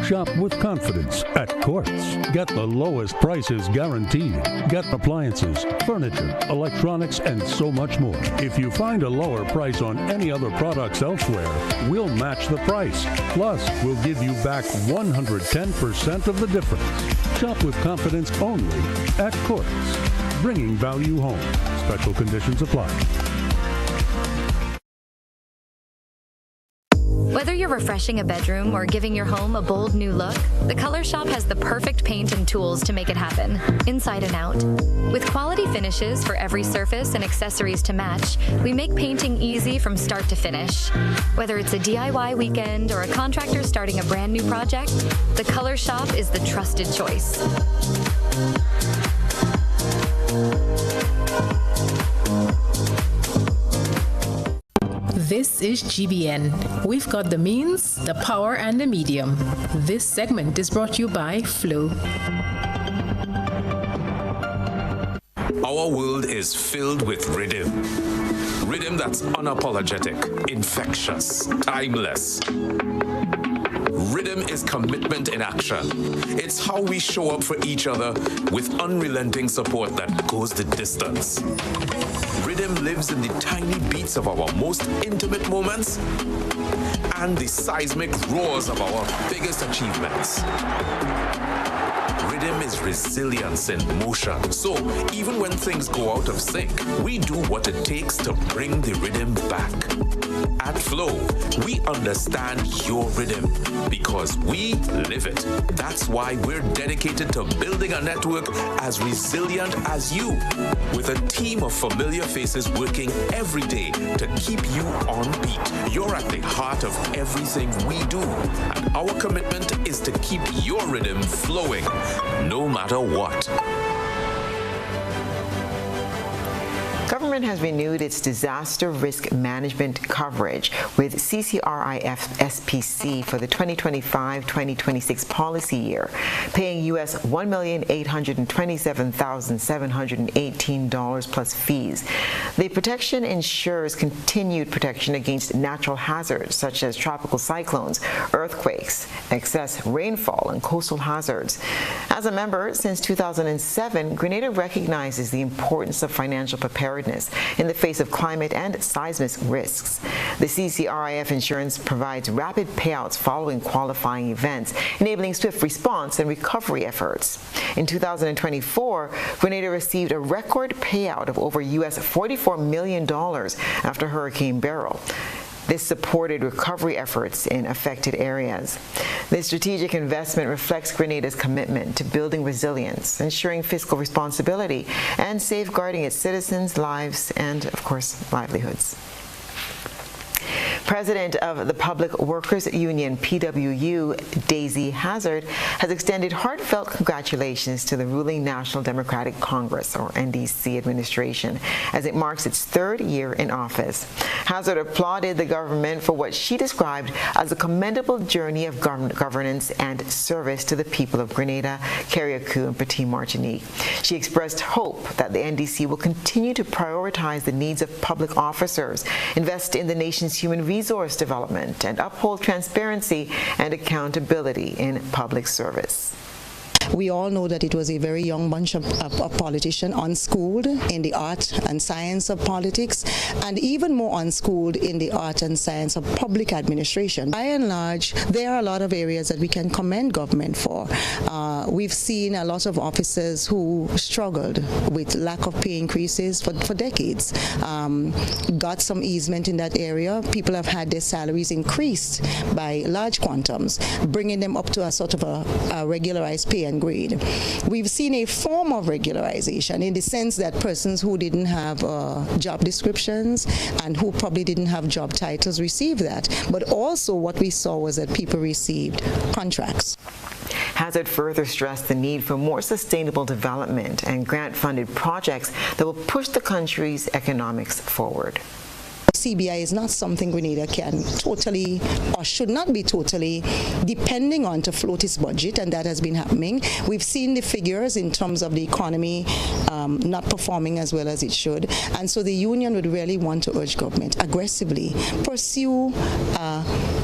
Shop with confidence at Quartz. Get the lowest prices guaranteed. Get appliances, furniture, electronics, and so much more. If you find a lower price on any other products elsewhere, we'll match the price. Plus, we'll give you back 110% of the difference. Shop with confidence only at Quartz. Bringing value home. Special conditions apply. Whether you're refreshing a bedroom or giving your home a bold new look, the Color Shop has the perfect paint and tools to make it happen, inside and out. With quality finishes for every surface and accessories to match, we make painting easy from start to finish. Whether it's a DIY weekend or a contractor starting a brand new project, the Color Shop is the trusted choice. This is GBN. We've got the means, the power, and the medium. This segment is brought to you by Flow. Our world is filled with rhythm. Rhythm that's unapologetic, infectious, timeless. Rhythm is commitment in action. It's how we show up for each other with unrelenting support that goes the distance. Rhythm lives in the tiny beats of our most intimate moments and the seismic roars of our biggest achievements. Rhythm is resilience in motion. So even when things go out of sync, we do what it takes to bring the rhythm back. At Flow, we understand your rhythm because we live it. That's why we're dedicated to building a network as resilient as you, with a team of familiar faces working every day to keep you on beat. You're at the heart of everything we do, and our commitment is to keep your rhythm flowing, no matter what. Government has renewed its disaster risk management coverage with CCRIF SPC for the 2025-2026 policy year, paying US $1,827,718 plus fees. The protection ensures continued protection against natural hazards such as tropical cyclones, earthquakes, excess rainfall, and coastal hazards. As a member since 2007, Grenada recognizes the importance of financial preparedness in the face of climate and seismic risks. The CCRIF insurance provides rapid payouts following qualifying events, enabling swift response and recovery efforts. In 2024, Grenada received a record payout of over US $44 million after Hurricane Beryl. This supported recovery efforts in affected areas. This strategic investment reflects Grenada's commitment to building resilience, ensuring fiscal responsibility, and safeguarding its citizens' lives and, of course, livelihoods. President of the Public Workers Union, PWU, Daisy Hazard, has extended heartfelt congratulations to the ruling National Democratic Congress, or NDC, administration as it marks its third year in office. Hazard applauded the government for what she described as a commendable journey of governance and service to the people of Grenada, Carriacou, and Petite Martinique. She expressed hope that the NDC will continue to prioritize the needs of public officers, invest in the nation's human resource development, and uphold transparency and accountability in public service. We all know that it was a very young bunch of politicians unschooled in the art and science of politics, and even more unschooled in the art and science of public administration. By and large, there are a lot of areas that we can commend government for. We've seen a lot of officers who struggled with lack of pay increases for decades. Got some easement in that area. People have had their salaries increased by large quantums, bringing them up to a sort of a regularized pay and grade. We've seen a form of regularization in the sense that persons who didn't have job descriptions and who probably didn't have job titles received that. But also what we saw was that people received contracts. Hazard further stressed the need for more sustainable development and grant-funded projects that will push the country's economics forward. CBI is not something Grenada can totally or should not be totally depending on to float its budget, and that has been happening. We've seen the figures in terms of the economy not performing as well as it should, and so the union would really want to urge government aggressively pursue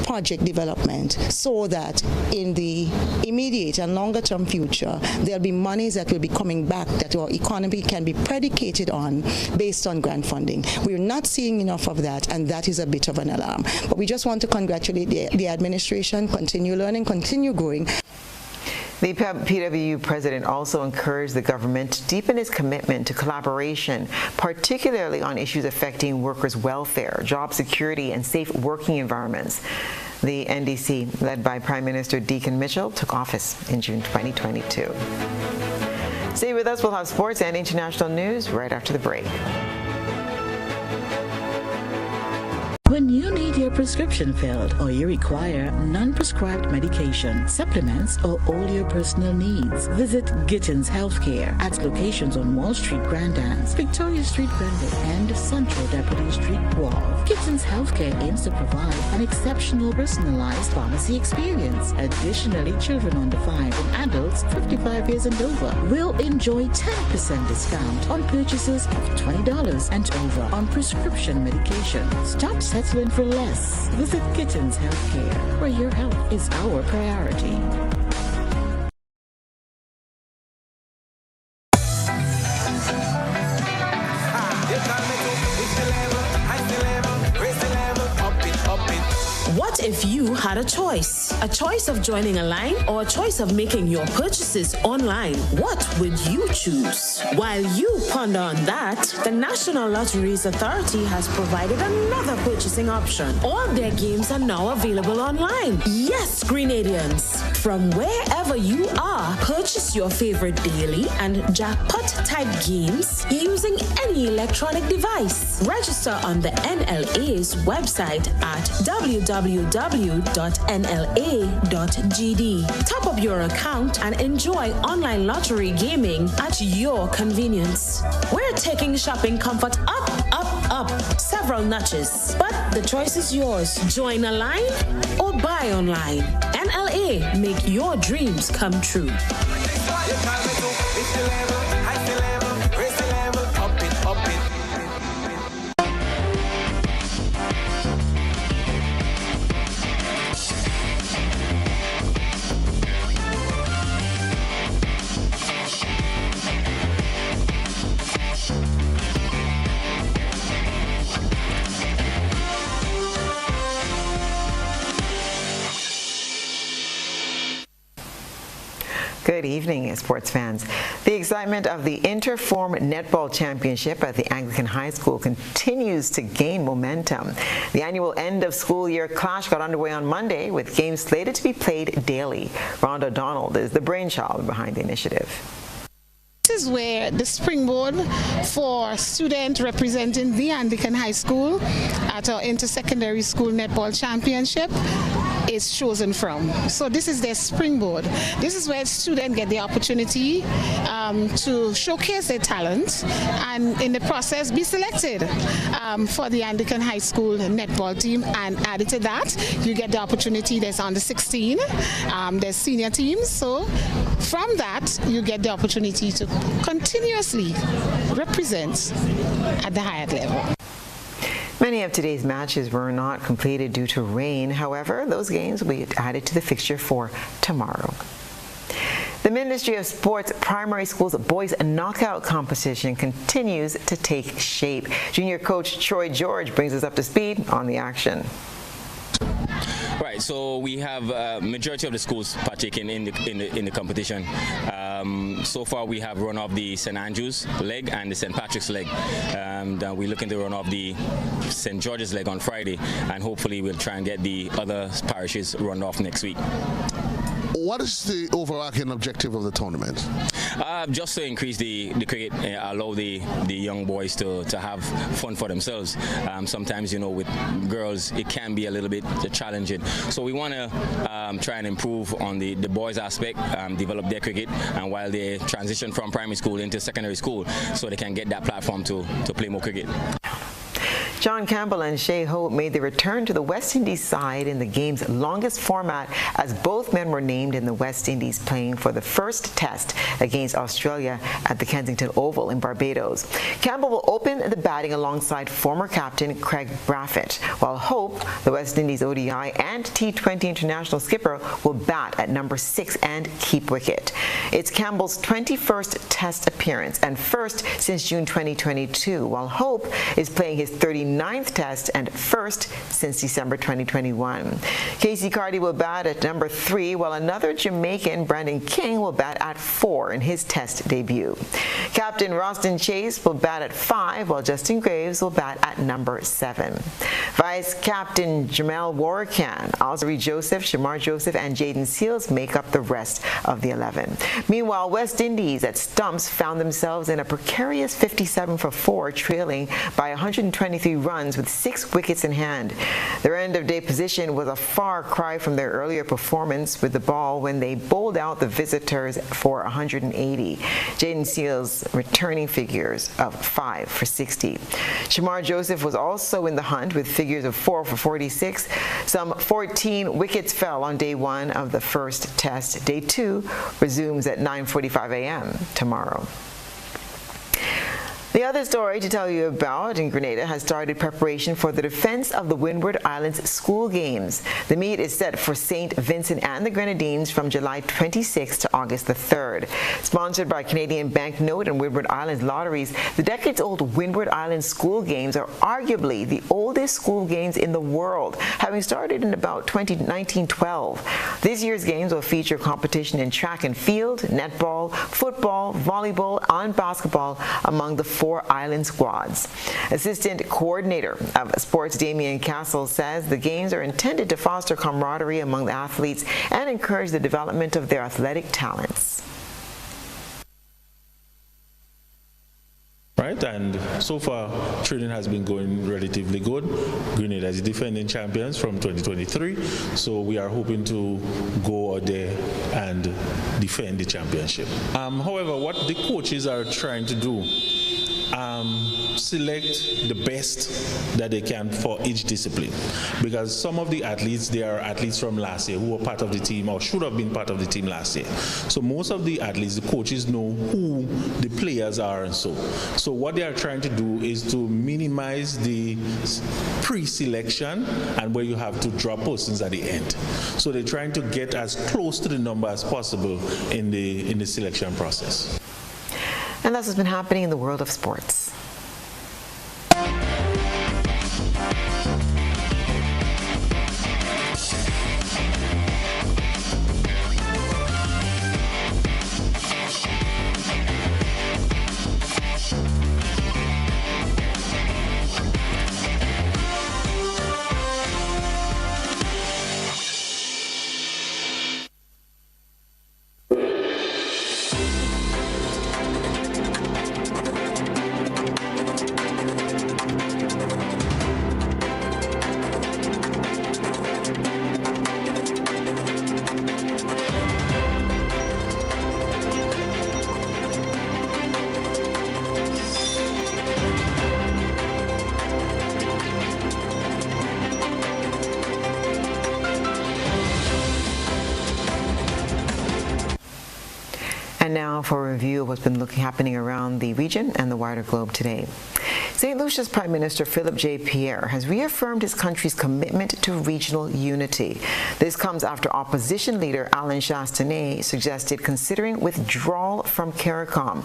project development so that in the immediate and longer term future, there'll be monies that will be coming back that our economy can be predicated on based on grant funding. We're not seeing enough of that, and that is a bit of an alarm. But we just want to congratulate the administration, continue learning, continue growing. The PWU president also encouraged the government to deepen its commitment to collaboration, particularly on issues affecting workers' welfare, job security, and safe working environments. The NDC, led by Prime Minister Deacon Mitchell, took office in June 2022. Stay with us. We'll have sports and international news right after the break. When you need your prescription filled or you require non-prescribed medication, supplements, or all your personal needs, visit Gittins Healthcare at locations on Wall Street, Grand Anse, Victoria Street, Grenville, and Central Deputy Street, Wharf. Gittins Healthcare aims to provide an exceptional personalized pharmacy experience. Additionally, children under 5 and adults 55 years and over will enjoy 10% discount on purchases of $20 and over on prescription medication. Stop settling for less. Visit Gittins Healthcare, where your health is our priority. What if you had a choice? A choice of joining a line or a choice of making your purchases online? What would you choose? While you ponder on that, the National Lotteries Authority has provided another purchasing option. All their games are now available online. Yes, Grenadians, from wherever you are, purchase your favorite daily and jackpot type games using any electronic device. Register on the NLA's website at www.nla.gd. Top up your account and enjoy online lottery gaming at your convenience. We're taking shopping comfort up, up, up several notches. But the choice is yours. Join a line or buy online. NLA, make your dreams come true. Good evening, sports fans. The excitement of the Interform Netball Championship at the Anglican High School continues to gain momentum. The annual end-of-school-year clash got underway on Monday with games slated to be played daily. Rhonda Donald is the brainchild behind the initiative. This is where the springboard for students representing the Anglican High School at our Inter-Secondary School Netball Championship is chosen from. So this is their springboard. This is where students get the opportunity to showcase their talent and in the process be selected for the Anglican High School netball team. And added to that, you get the opportunity, there's under 16, there's senior teams. So from that, you get the opportunity to continuously represent at the higher level. Many of today's matches were not completed due to rain. However, those games will be added to the fixture for tomorrow. The Ministry of Sports Primary Schools Boys Knockout Competition continues to take shape. Junior coach Troy George brings us up to speed on the action. Right, so we have majority of the schools partaking in the competition. So far, we have run off the St. Andrews leg and the St. Patrick's leg. We're looking to run off the St. George's leg on Friday, and hopefully we'll try and get the other parishes run off next week. What is the overarching objective of the tournament? Just to increase the cricket, allow the young boys to have fun for themselves. Sometimes, you know, with girls, it can be a little bit challenging. So we want to try and improve on the boys aspect, develop their cricket, and while they transition from primary school into secondary school, so they can get that platform to play more cricket. John Campbell and Shea Hope made their return to the West Indies side in the game's longest format, as both men were named in the West Indies playing for the first test against Australia at the Kensington Oval in Barbados. Campbell will open the batting alongside former captain Craig Braffett, while Hope, the West Indies ODI and T20 international skipper, will bat at number 6 and keep wicket. It's Campbell's 21st test appearance and first since June 2022, while Hope is playing his 39th test and first since December 2021. Casey Carty will bat at number 3, while another Jamaican, Brandon King, will bat at 4 in his test debut. Captain Roston Chase will bat at 5, while Justin Graves will bat at number 7. Vice Captain Jamel Warrican, Alzari Joseph, Shamar Joseph, and Jaden Seals make up the rest of the 11. Meanwhile, West Indies at stumps found themselves in a precarious 57 for 4, trailing by 123 runs with 6 wickets in hand. Their end-of-day position was a far cry from their earlier performance with the ball when they bowled out the visitors for 180. Jaden Seals returning figures of 5 for 60. Shamar Joseph was also in the hunt with figures of 4 for 46. Some 14 wickets fell on day 1 of the first test. Day 2 resumes at 9:45 a.m. tomorrow. The other story to tell you about in Grenada has started preparation for the defense of the Windward Islands School Games. The meet is set for St. Vincent and the Grenadines from July 26th to August the 3rd. Sponsored by Canadian Banknote and Windward Islands Lotteries, the decades-old Windward Islands School Games are arguably the oldest school games in the world, having started in about 1912. This year's games will feature competition in track and field, netball, football, volleyball, and basketball among the 4 island squads. Assistant Coordinator of Sports Damien Castle says the games are intended to foster camaraderie among the athletes and encourage the development of their athletic talents. Right, and so far training has been going relatively good. Grenada is defending champions from 2023, so we are hoping to go out there and defend the championship. However, what the coaches are trying to do, select the best that they can for each discipline, because some of the athletes, they are athletes from last year who were part of the team or should have been part of the team last year. So most of the athletes, the coaches know who the players are, and so what they are trying to do is to minimize the pre-selection and where you have to drop persons at the end. So they're trying to get as close to the number as possible in the selection process. And that's what's been happening in the world of sports. And now for a review of what's been happening around the region and the wider globe today. St. Lucia's Prime Minister Philip J. Pierre has reaffirmed his country's commitment to regional unity. This comes after opposition leader Alain Chastanet suggested considering withdrawal from CARICOM.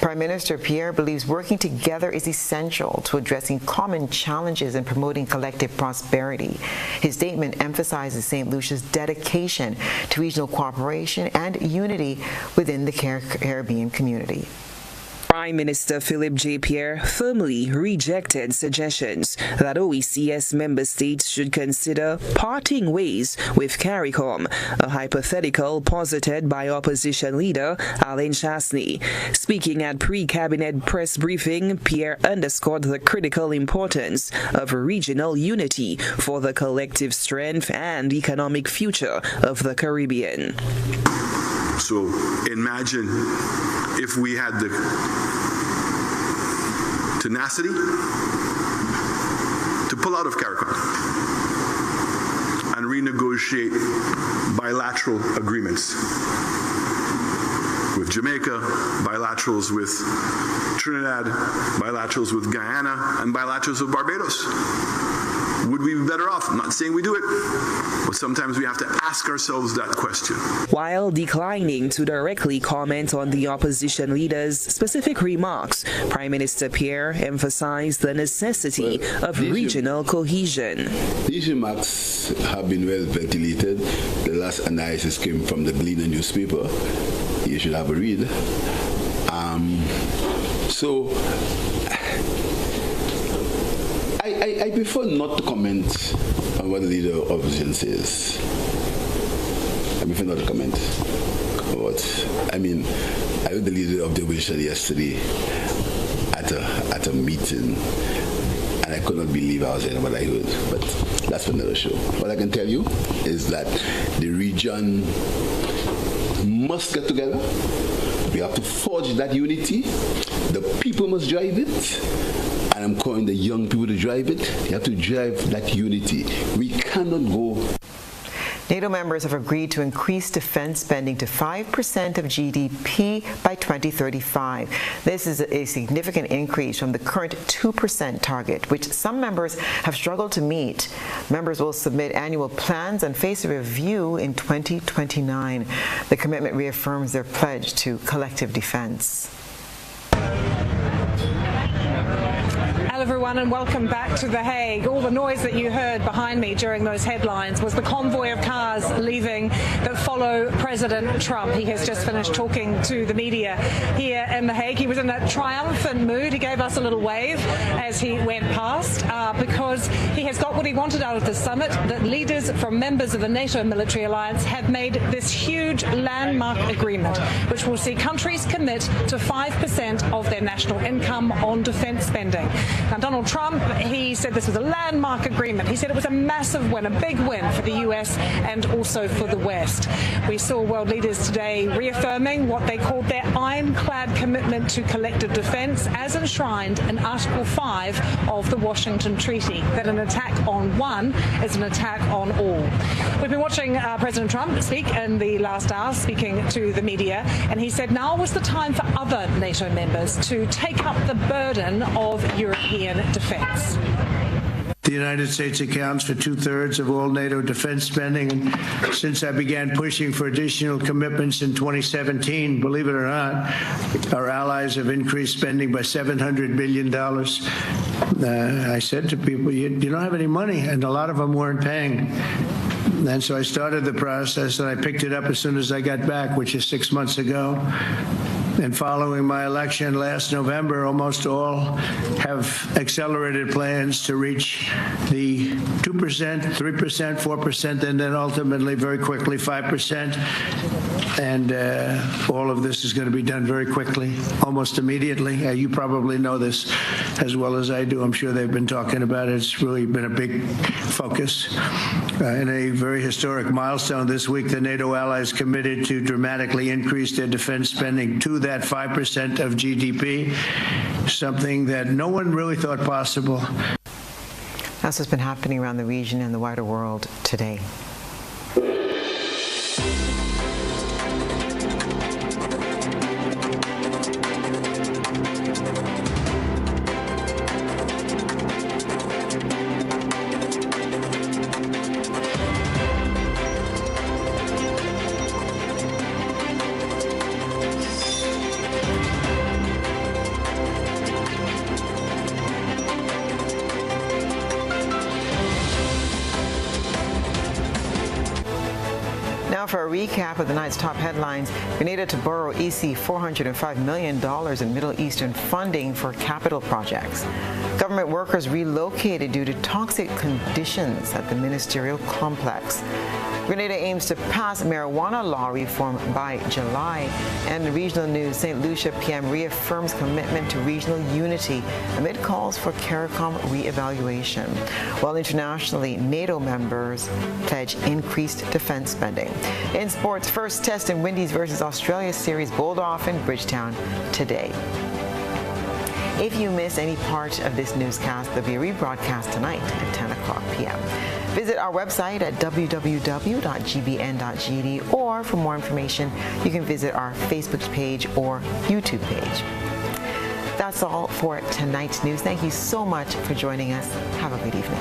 Prime Minister Pierre believes working together is essential to addressing common challenges and promoting collective prosperity. His statement emphasizes St. Lucia's dedication to regional cooperation and unity within the Caribbean community. Prime Minister Philip J. Pierre firmly rejected suggestions that OECS member states should consider parting ways with CARICOM, a hypothetical posited by opposition leader Alain Chastanet. Speaking at pre-cabinet press briefing, Pierre underscored the critical importance of regional unity for the collective strength and economic future of the Caribbean. So imagine if we had the tenacity pull out of CARICOM and renegotiate bilateral agreements with Jamaica, bilaterals with Trinidad, bilaterals with Guyana, and bilaterals with Barbados. Would we be better off? I'm not saying we do it, but sometimes we have to ask ourselves that question. While declining to directly comment on the opposition leader's specific remarks, Prime Minister Pierre emphasized the necessity of regional cohesion. These remarks have been well ventilated. The last analysis came from the Gleaner newspaper. You should have a read. I prefer not to comment on what the leader of opposition says. I prefer not to comment. I heard the leader of the opposition yesterday at a meeting, and I could not believe I was hearing what I heard. But that's for another show. What I can tell you is that the region must get together. We have to forge that unity. The people must drive it. And I'm calling the young people to drive it. They have to drive that unity. We cannot go. NATO members have agreed to increase defense spending to 5% of GDP by 2035. This is a significant increase from the current 2% target, which some members have struggled to meet. Members will submit annual plans and face a review in 2029. The commitment reaffirms their pledge to collective defense. Hello everyone and welcome back to The Hague. All the noise that you heard behind me during those headlines was the convoy of cars leaving that follow President Trump. He has just finished talking to the media here in The Hague. He was in a triumphant mood. He gave us a little wave as he went past because he has got what he wanted out of the summit, that leaders from members of the NATO military alliance have made this huge landmark agreement which will see countries commit to 5% of their national income on defense spending. Now, Donald Trump, he said this was a landmark agreement. He said it was a massive win, a big win for the US and also for the West. We saw world leaders today reaffirming what they called their ironclad commitment to collective defense as enshrined in Article 5 of the Washington Treaty, that an attack on one is an attack on all. We've been watching President Trump speak in the last hour, speaking to the media, and he said now was the time for other NATO members to take up the burden of European defense. The United States accounts for 2/3 of all NATO defense spending. And since I began pushing for additional commitments in 2017, believe it or not, our allies have increased spending by $700 billion. I said to people, you don't have any money, and a lot of them weren't paying. And so I started the process, and I picked it up as soon as I got back, which is 6 months ago. And following my election last November, almost all have accelerated plans to reach the 2%, 3%, 4%, and then ultimately, very quickly, 5%. And all of this is going to be done very quickly, almost immediately. You probably know this as well as I do. I'm sure they've been talking about it. It's really been a big focus. In a very historic milestone this week, the NATO allies committed to dramatically increase their defense spending to that 5% of GDP, something that no one really thought possible. That's what's been happening around the region and the wider world today. Now for a recap of the night's top headlines. Grenada to borrow EC $405 million in Middle Eastern funding for capital projects. Government workers relocated due to toxic conditions at the ministerial complex. Grenada aims to pass marijuana law reform by July. And in regional news, St. Lucia PM reaffirms commitment to regional unity amid calls for CARICOM re-evaluation. While internationally, NATO members pledge increased defense spending. In sports, first test in Windies versus Australia series bowled off in Bridgetown today. If you missed any part of this newscast, there'll be a rebroadcast tonight at 10 o'clock p.m. Visit our website at www.gbn.gd, or for more information, you can visit our Facebook page or YouTube page. That's all for tonight's news. Thank you so much for joining us. Have a good evening.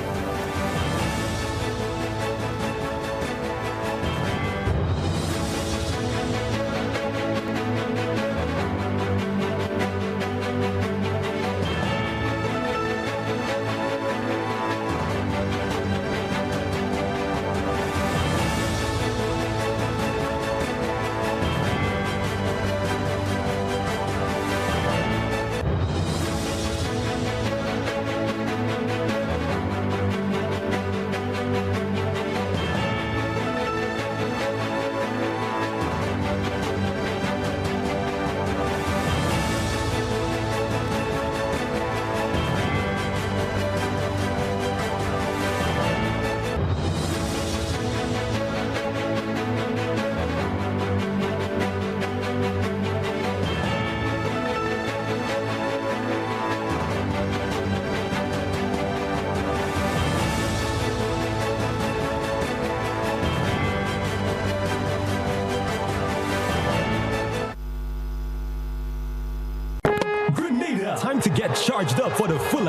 Time to get charged up for the full